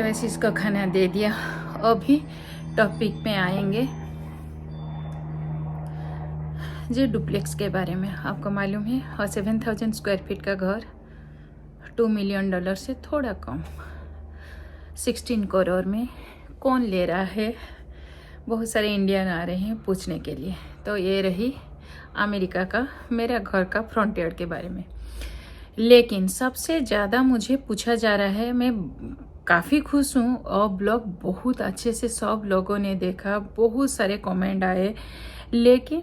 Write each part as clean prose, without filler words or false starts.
वैसे इसको खाना दे दिया। अभी टॉपिक में आएंगे जी डुप्लेक्स के बारे में। आपको मालूम है 7,000 स्क्वायर फीट का घर $2 मिलियन से थोड़ा कम 16 करोड़ में कौन ले रहा है। बहुत सारे इंडियन आ रहे हैं पूछने के लिए। तो ये रही अमेरिका का मेरा घर का फ्रंट यार्ड के बारे में। लेकिन सबसे ज़्यादा मुझे पूछा जा रहा है, मैं काफ़ी खुश हूँ और ब्लॉग बहुत अच्छे से सब लोगों ने देखा, बहुत सारे कमेंट आए। लेकिन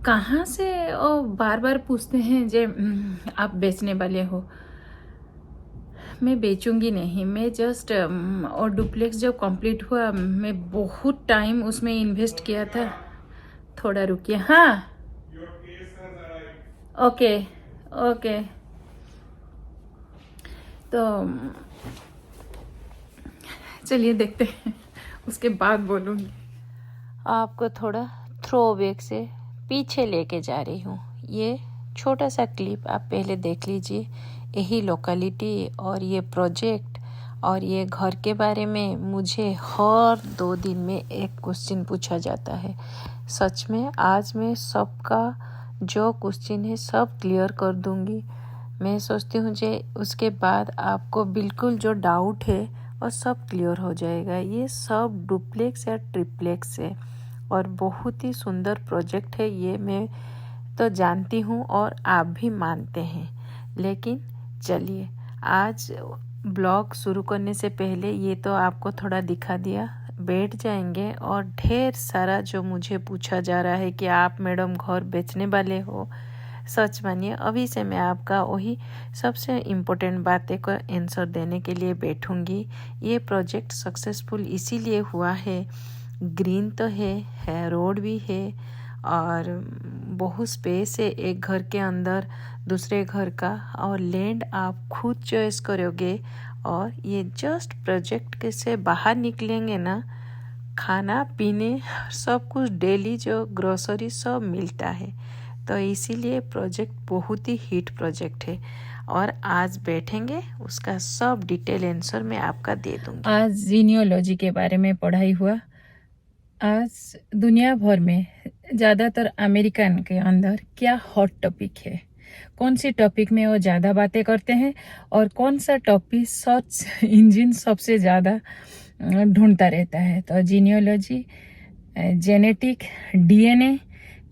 कहाँ से और बार बार पूछते हैं जे आप बेचने वाले हो। मैं बेचूंगी नहीं, मैं जस्ट और डुप्लेक्स जब कंप्लीट हुआ मैं बहुत टाइम उसमें इन्वेस्ट किया था। थोड़ा रुकिए। हाँ ओके ओके। तो चलिए देखते हैं, उसके बाद बोलूँगी। आपको थोड़ा थ्रोबैक से पीछे लेके जा रही हूँ। ये छोटा सा क्लिप आप पहले देख लीजिए। यही लोकेलिटी और ये प्रोजेक्ट और ये घर के बारे में मुझे हर 2 दिन में एक क्वेश्चन पूछा जाता है। सच में आज मैं सबका जो क्वेश्चन है सब क्लियर कर दूंगी। मैं सोचती हूँ जे उसके बाद आपको बिल्कुल जो डाउट है और सब क्लियर हो जाएगा। ये सब डुप्लेक्स या ट्रिप्लेक्स है और बहुत ही सुंदर प्रोजेक्ट है। ये मैं तो जानती हूँ और आप भी मानते हैं। लेकिन चलिए आज ब्लॉग शुरू करने से पहले ये तो आपको थोड़ा दिखा दिया। बैठ जाएंगे और ढेर सारा जो मुझे पूछा जा रहा है कि आप मैडम घर बेचने वाले हो। सच मानिए अभी से मैं आपका वही सबसे इम्पोर्टेंट बातें को आंसर देने के लिए बैठूंगी। ये प्रोजेक्ट सक्सेसफुल इसीलिए हुआ है, ग्रीन तो है रोड भी है और बहुत स्पेस है एक घर के अंदर दूसरे घर का, और लैंड आप खुद चॉइस करोगे। और ये जस्ट प्रोजेक्ट के से बाहर निकलेंगे ना, खाना पीने सब कुछ डेली जो ग्रोसरी सब मिलता है। तो इसीलिए प्रोजेक्ट बहुत ही हिट प्रोजेक्ट है और आज बैठेंगे उसका सब डिटेल आंसर मैं आपका दे दूंगी। आज जीनियोलॉजी के बारे में पढ़ाई हुआ। आज दुनिया भर में ज़्यादातर अमेरिकन के अंदर क्या हॉट टॉपिक है, कौन सी टॉपिक में वो ज़्यादा बातें करते हैं और कौन सा टॉपिक सर्च इंजन सबसे ज़्यादा ढूंढता रहता है। तो जीनियोलॉजी, जेनेटिक, डीएनए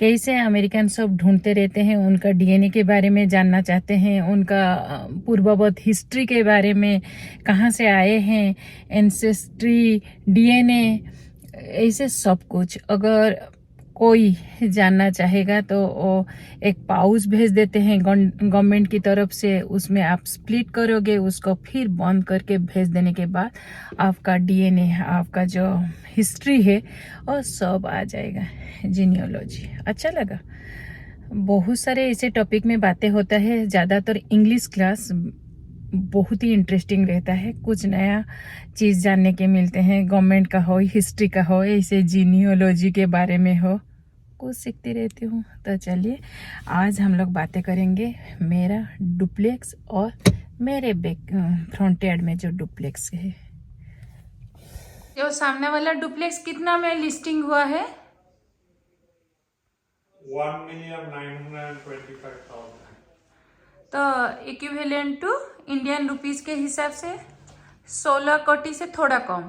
कैसे अमेरिकन सब ढूंढते रहते हैं, उनका डीएनए के बारे में जानना चाहते हैं, उनका पूर्ववत हिस्ट्री के बारे में, कहाँ से आए हैं, एंसेस्ट्री, डीएनए, ऐसे सब कुछ। अगर कोई जानना चाहेगा तो वो एक पाउच भेज देते हैं गवर्नमेंट की तरफ से, उसमें आप स्प्लिट करोगे उसको, फिर बंद करके भेज देने के बाद आपका डीएनए, आपका जो हिस्ट्री है और सब आ जाएगा। जीनियोलॉजी अच्छा लगा। बहुत सारे ऐसे टॉपिक में बातें होता है। ज़्यादातर इंग्लिश क्लास बहुत ही इंटरेस्टिंग रहता है, कुछ नया चीज़ जानने के मिलते हैं। गवर्नमेंट का हो, हिस्ट्री का हो, ऐसे जीनियोलॉजी के बारे में हो, कुछ सीखती रहती हूँ। तो चलिए आज हम लोग बातें करेंगे मेरा डुप्लेक्स और मेरे बैक फ्रंट यार्ड में जो डुप्लेक्स है। जो सामने वाला डुप्लेक्स कितना में लिस्टिंग हुआ है? 1,925,000। तो इक्विवेलेंट टू इंडियन रुपीस के हिसाब से 16 कोटी से थोड़ा कम,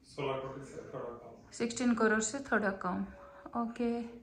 16 कोटी से थोड़ा कम, 16 करोड़ से थोड़ा कम। ओके।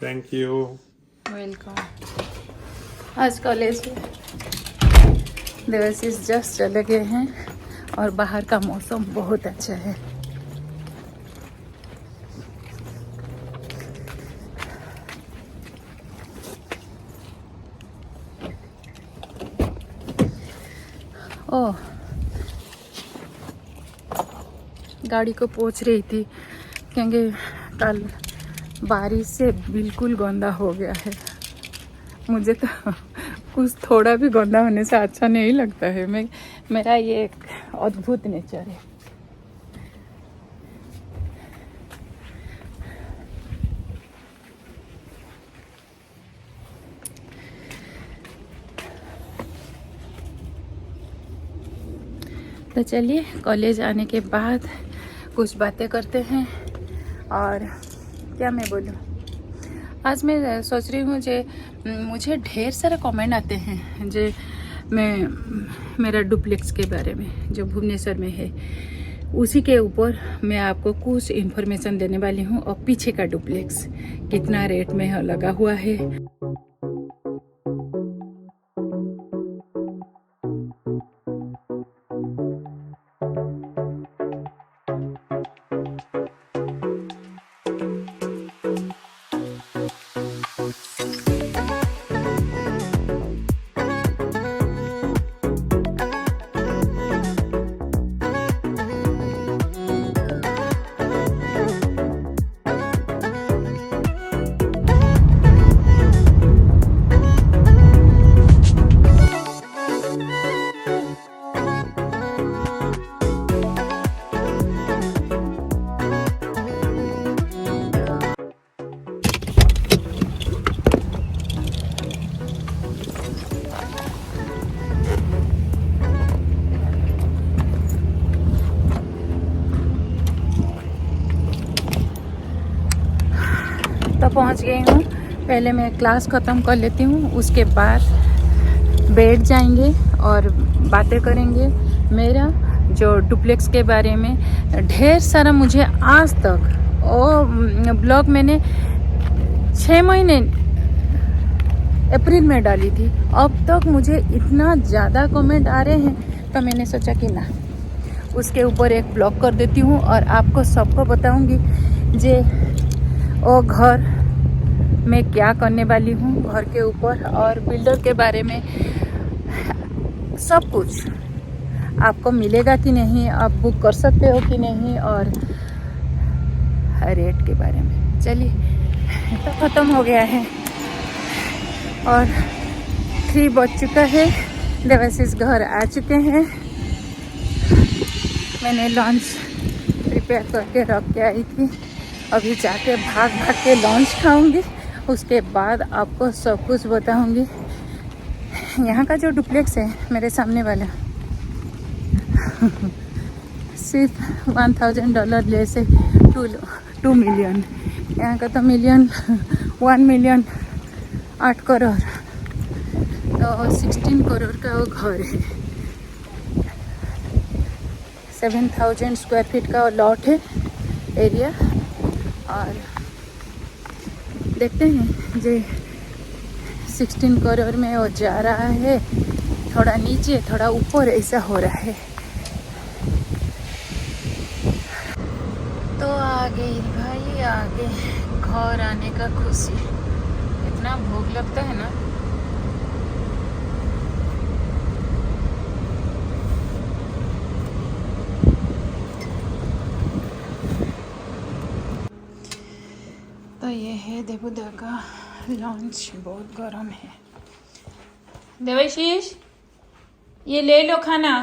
Thank you. वेलकम। आज कॉलेज में देवाशीष जस्ट चले गए हैं और बाहर का मौसम बहुत अच्छा है। ओह, गाड़ी को पोंछ रही थी क्योंकि कल बारिश से बिल्कुल गंदा हो गया है। मुझे तो कुछ थोड़ा भी गंदा होने से अच्छा नहीं लगता है। मेरा ये एक अद्भुत नेचर है। तो चलिए कॉलेज आने के बाद कुछ बातें करते हैं। और क्या मैं बोलूँ, आज मैं सोच रही हूँ मुझे ढेर सारे कमेंट आते हैं मेरा डुप्लेक्स के बारे में जो भुवनेश्वर में है। उसी के ऊपर मैं आपको कुछ इन्फॉर्मेशन देने वाली हूँ। और पीछे का डुप्लेक्स कितना रेट में लगा हुआ है। तो पहुंच गई हूँ। पहले मैं क्लास ख़त्म कर लेती हूँ, उसके बाद बैठ जाएंगे और बातें करेंगे मेरा जो डुप्लेक्स के बारे में। ढेर सारा मुझे आज तक और ब्लॉग मैंने 6 महीने अप्रैल में डाली थी, अब तक मुझे इतना ज़्यादा कमेंट आ रहे हैं। तो मैंने सोचा कि ना, उसके ऊपर एक ब्लॉग कर देती हूँ और आपको सबको बताऊँगी जे वो घर मैं क्या करने वाली हूँ घर के ऊपर, और बिल्डर के बारे में सब कुछ आपको मिलेगा कि नहीं, आप बुक कर सकते हो कि नहीं, और रेट के बारे में। चलिए, तो ख़त्म हो गया है और 3 बज चुका है। देवाशीष घर आ चुके हैं। मैंने लंच प्रिपेयर करके रख के आई थी। अभी जाके भाग के लंच खाऊंगी, उसके बाद आपको सब कुछ बताऊंगी। यहाँ का जो डुप्लेक्स है मेरे सामने वाला सिर्फ $1000 ले से 2 मिलियन। यहाँ का तो मिलियन 1 मिलियन 8 करोड़, तो 16 करोड़ का वो घर है। 7000 स्क्वायर फीट का लॉट है एरिया। और देखते हैं जो 16 करोड़ में वो जा रहा है, थोड़ा नीचे थोड़ा ऊपर ऐसा हो रहा है। तो आ गई भाई, आगे घर आने का खुशी। इतना भूख लगता है ना। तो ये है देवुदा का लंच, बहुत गर्म है। देवाशीष, ये ले लो खाना।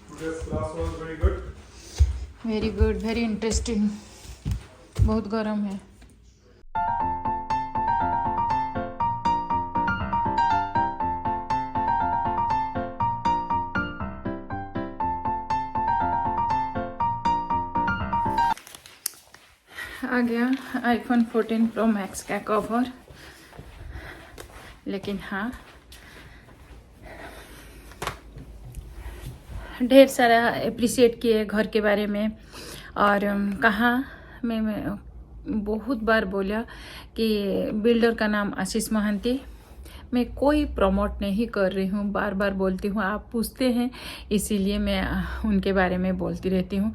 Today's class was very good. Very good, very interesting. बहुत गर्म है। आ गया iPhone 14 Pro Max का कवर। लेकिन हाँ, ढेर सारा अप्रिशिएट किए घर के बारे में, और कहाँ मैं बहुत बार बोला कि बिल्डर का नाम आशीष महांती। मैं कोई प्रमोट नहीं कर रही हूँ, बार बार बोलती हूँ, आप पूछते हैं इसीलिए मैं उनके बारे में बोलती रहती हूँ।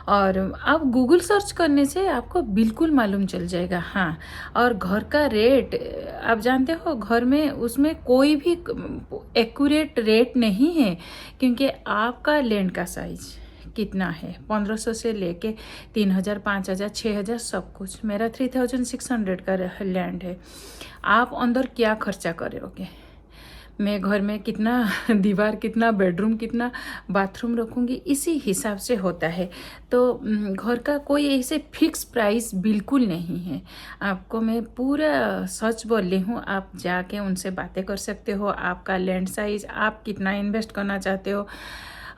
और आप गूगल सर्च करने से आपको बिल्कुल मालूम चल जाएगा। हाँ, और घर का रेट आप जानते हो, घर में उसमें कोई भी एक्यूरेट रेट नहीं है, क्योंकि आपका लैंड का साइज कितना है, 1500 से लेके 3000, 5000, 6000 सब कुछ। मेरा 3600 का लैंड है। आप अंदर क्या खर्चा करोगे, मैं घर में कितना दीवार, कितना बेडरूम, कितना बाथरूम रखूँगी, इसी हिसाब से होता है। तो घर का कोई ऐसे फिक्स प्राइस बिल्कुल नहीं है। आपको मैं पूरा सच बोल रही हूँ, आप जाके उनसे बातें कर सकते हो, आपका लैंड साइज, आप कितना इन्वेस्ट करना चाहते हो।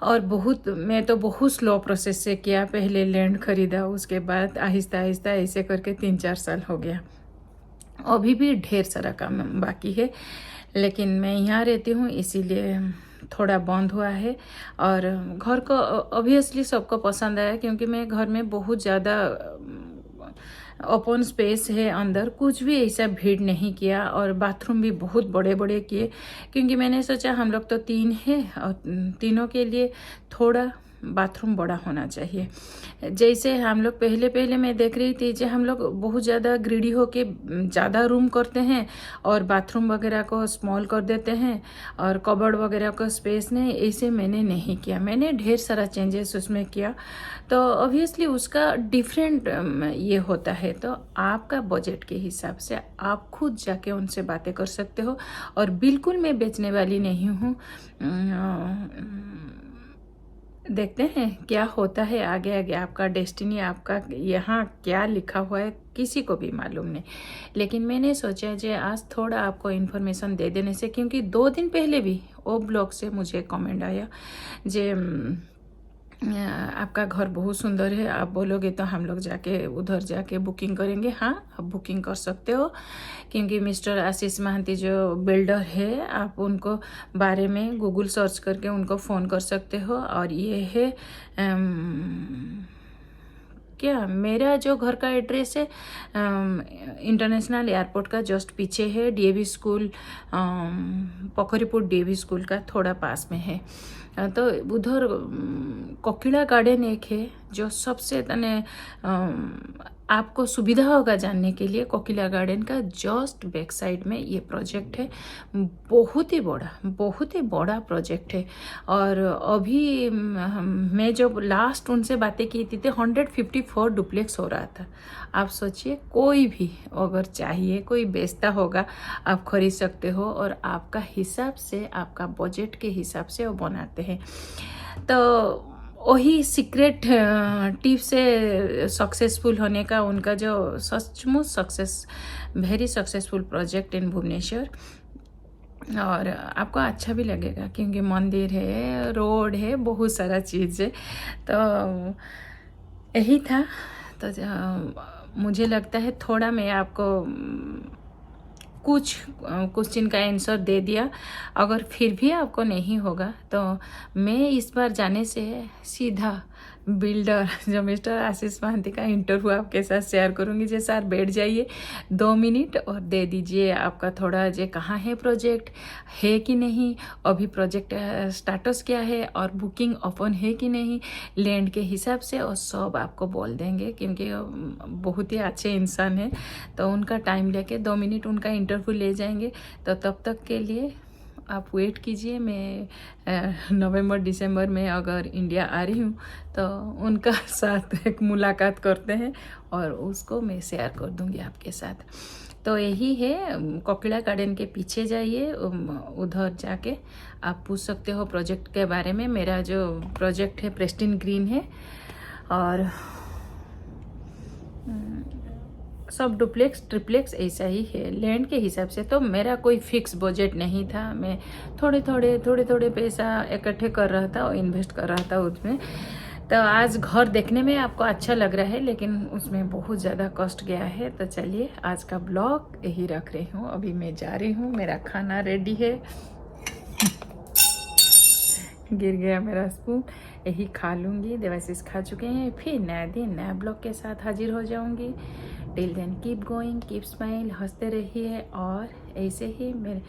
और मैं तो बहुत स्लो प्रोसेस से किया, पहले लैंड खरीदा, उसके बाद आहिस्ता आहिस्ता ऐसे करके 3-4 साल हो गया। अभी भी ढेर सारा काम बाकी है, लेकिन मैं यहाँ रहती हूँ इसीलिए थोड़ा बंद हुआ है। और घर को ऑब्वियसली सबको पसंद आया, क्योंकि मैं घर में बहुत ज़्यादा ओपन स्पेस है, अंदर कुछ भी ऐसा भीड़ नहीं किया। और बाथरूम भी बहुत बड़े बड़े किए, क्योंकि मैंने सोचा हम लोग तो 3 हैं और तीनों के लिए थोड़ा बाथरूम बड़ा होना चाहिए। जैसे हम लोग पहले मैं देख रही थी, जो हम लोग बहुत ज़्यादा ग्रीडी होके ज़्यादा रूम करते हैं और बाथरूम वगैरह को स्मॉल कर देते हैं और कबर्ड वगैरह को स्पेस नहीं, ऐसे मैंने नहीं किया। मैंने ढेर सारा चेंजेस उसमें किया, तो ऑब्वियसली उसका डिफरेंट ये होता है। तो आपका बजट के हिसाब से आप खुद जाके उनसे बातें कर सकते हो। और बिल्कुल मैं बेचने वाली नहीं हूँ। देखते हैं क्या होता है आगे आगे। आपका डेस्टिनी, आपका यहाँ क्या लिखा हुआ है, किसी को भी मालूम नहीं। लेकिन मैंने सोचा जे आज थोड़ा आपको इन्फॉर्मेशन दे देने से, क्योंकि 2 दिन पहले भी वो ब्लॉग से मुझे कमेंट आया जे आपका घर बहुत सुंदर है, आप बोलोगे तो हम लोग जाके उधर जाके बुकिंग करेंगे। हाँ, आप बुकिंग कर सकते हो, क्योंकि मिस्टर आशीष महांती जो बिल्डर है, आप उनको बारे में गूगल सर्च करके उनको फ़ोन कर सकते हो। और ये है क्या, मेरा जो घर का एड्रेस है इंटरनेशनल एयरपोर्ट का जस्ट पीछे है। डीएवी स्कूल, पोखरीपुर डीएवी स्कूल का थोड़ा पास में है। तो उधर कोकिला गार्डन एक है, जो सबसे आपको सुविधा होगा जानने के लिए। कोकिला गार्डन का जस्ट बैक साइड में ये प्रोजेक्ट है। बहुत ही बड़ा प्रोजेक्ट है। और अभी मैं जब लास्ट उनसे बातें की थी तो 154 डुप्लेक्स हो रहा था। आप सोचिए, कोई भी अगर चाहिए, कोई बेचता होगा, आप खरीद सकते हो। और आपका हिसाब से, आपका बजट के हिसाब से वो बनाते हैं। तो वही सीक्रेट टिप से सक्सेसफुल होने का उनका जो सचमुच very successful project in Bhubaneswar. और आपको अच्छा भी लगेगा, क्योंकि मंदिर है, रोड है, बहुत सारा चीज़ है। तो यही था। तो मुझे लगता है थोड़ा मैं आपको कुछ क्वेश्चन का आंसर दे दिया। अगर फिर भी आपको नहीं होगा तो मैं इस बार जाने से सीधा बिल्डर जो मिस्टर आशीष महांती का इंटरव्यू आपके साथ शेयर करूंगी। जे सर बैठ जाइए 2 मिनट और दे दीजिए आपका थोड़ा, जे कहाँ है प्रोजेक्ट, है कि नहीं, अभी प्रोजेक्ट स्टेटस क्या है, और बुकिंग ओपन है कि नहीं, लैंड के हिसाब से, और सब आपको बोल देंगे, क्योंकि बहुत ही अच्छे इंसान है। तो उनका टाइम लेके 2 मिनट उनका इंटरव्यू ले जाएंगे। तो तब तक के लिए आप वेट कीजिए। मैं नवंबर दिसंबर में अगर इंडिया आ रही हूँ तो उनका साथ एक मुलाकात करते हैं और उसको मैं शेयर कर दूँगी आपके साथ। तो यही है, कोकिला गार्डन के पीछे जाइए, उधर जाके आप पूछ सकते हो प्रोजेक्ट के बारे में। मेरा जो प्रोजेक्ट है प्रेस्टिन ग्रीन है, और सब डुप्लेक्स ट्रिप्लेक्स ऐसा ही है। लैंड के हिसाब से तो मेरा कोई फिक्स बजट नहीं था। मैं थोड़े पैसा इकट्ठे कर रहा था और इन्वेस्ट कर रहा था उसमें। तो आज घर देखने में आपको अच्छा लग रहा है, लेकिन उसमें बहुत ज़्यादा कॉस्ट गया है। तो चलिए आज का ब्लॉग यही रख रही हूँ। अभी मैं जा रही हूँ, मेरा खाना रेडी है। गिर गया मेरा स्पून, यही खा लूँगी। देवाशीष खा चुके हैं। फिर नया दिन नया ब्लॉग के साथ हाजिर हो जाऊँगी। Till then keep going, keep smile, हंसते रहिए और ऐसे ही मेरे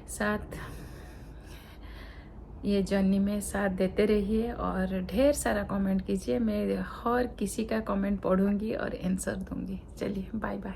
साथ ये जर्नी में साथ देते रहिए और ढेर सारा कमेंट कीजिए। मैं हर किसी का कमेंट पढ़ूंगी और आंसर दूंगी। चलिए बाय बाय।